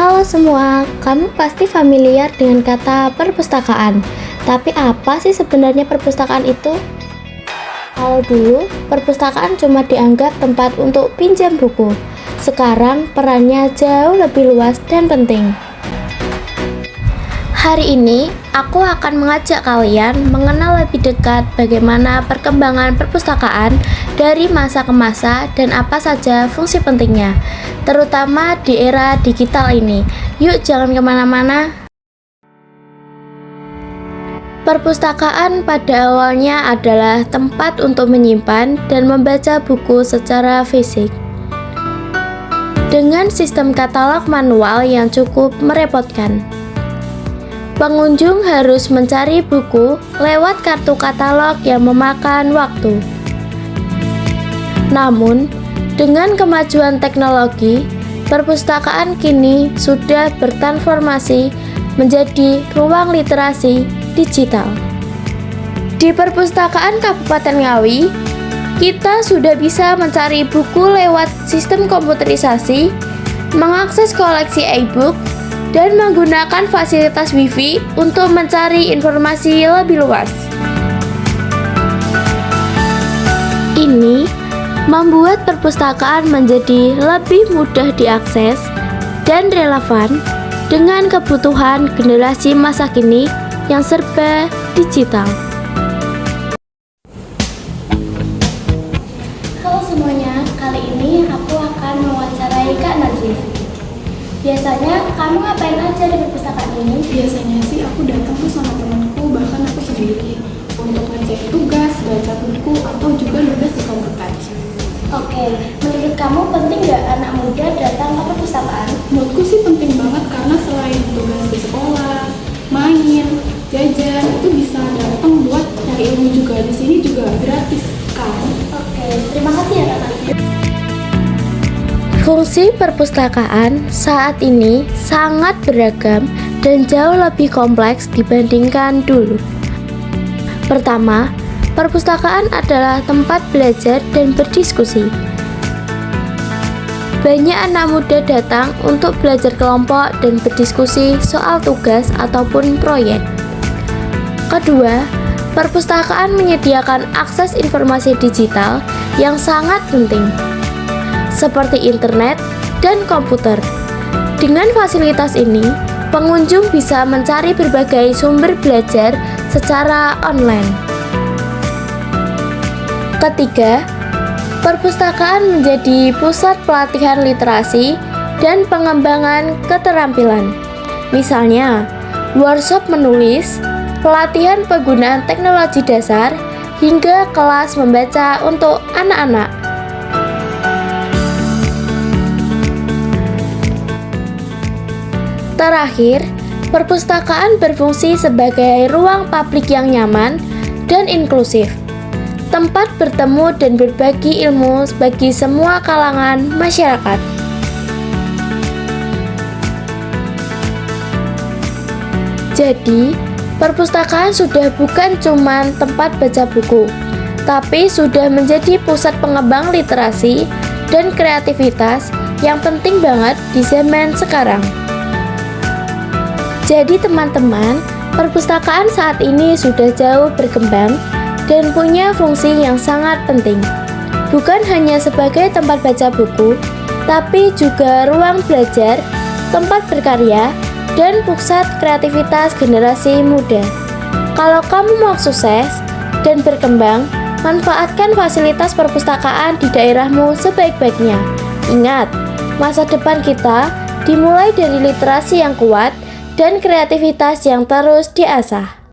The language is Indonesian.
Halo semua, kamu pasti familiar dengan kata perpustakaan. Tapi apa sih sebenarnya perpustakaan itu? Kalau dulu, perpustakaan cuma dianggap tempat untuk pinjam buku. Sekarang perannya jauh lebih luas dan penting. Hari ini, aku akan mengajak kalian mengenal lebih dekat bagaimana perkembangan perpustakaan dari masa ke masa dan apa saja fungsi pentingnya, terutama di era digital ini. Yuk jangan kemana-mana. Perpustakaan pada awalnya adalah tempat untuk menyimpan dan membaca buku secara fisik. Dengan sistem katalog manual yang cukup merepotkan. Pengunjung harus mencari buku lewat kartu katalog yang memakan waktu. Namun, dengan kemajuan teknologi, perpustakaan kini sudah bertransformasi menjadi ruang literasi digital. Di Perpustakaan Kabupaten Ngawi, kita sudah bisa mencari buku lewat sistem komputerisasi, mengakses koleksi e-book, dan menggunakan fasilitas Wi-Fi untuk mencari informasi lebih luas. Ini membuat perpustakaan menjadi lebih mudah diakses dan relevan dengan kebutuhan generasi masa kini yang serba digital. Halo semuanya, kali ini aku akan mewawancarai Kak Najib. Biasanya kamu ngapain aja di perpustakaan ini? Biasanya sih aku datang tuh sama temanku, bahkan aku sendiri untuk ngerjain tugas, baca buku, atau juga nulis di komputer. Oke, menurut kamu penting nggak anak muda datang ke perpustakaan? Menurutku sih penting banget karena selain tugas di sekolah, main, jajan, itu bisa datang buat cari ilmu juga. Di sini juga gratis kan? Oke, terima kasih ya Kak Najib. Fungsi perpustakaan saat ini sangat beragam dan jauh lebih kompleks dibandingkan dulu. Pertama, perpustakaan adalah tempat belajar dan berdiskusi. Banyak anak muda datang untuk belajar kelompok dan berdiskusi soal tugas ataupun proyek. Kedua, perpustakaan menyediakan akses informasi digital yang sangat penting, seperti internet dan komputer. Dengan fasilitas ini, pengunjung bisa mencari berbagai sumber belajar secara online. Ketiga, perpustakaan menjadi pusat pelatihan literasi dan pengembangan keterampilan. Misalnya, workshop menulis, pelatihan penggunaan teknologi dasar, hingga kelas membaca untuk anak-anak. Terakhir, perpustakaan berfungsi sebagai ruang publik yang nyaman dan inklusif, tempat bertemu dan berbagi ilmu bagi semua kalangan masyarakat. Jadi, perpustakaan sudah bukan cuma tempat baca buku, tapi sudah menjadi pusat pengembang literasi dan kreativitas yang penting banget di zaman sekarang. Jadi teman-teman, perpustakaan saat ini sudah jauh berkembang dan punya fungsi yang sangat penting. Bukan hanya sebagai tempat baca buku, tapi juga ruang belajar, tempat berkarya, dan pusat kreativitas generasi muda. Kalau kamu mau sukses dan berkembang, manfaatkan fasilitas perpustakaan di daerahmu sebaik-baiknya. Ingat, masa depan kita dimulai dari literasi yang kuat dan kreativitas yang terus diasah.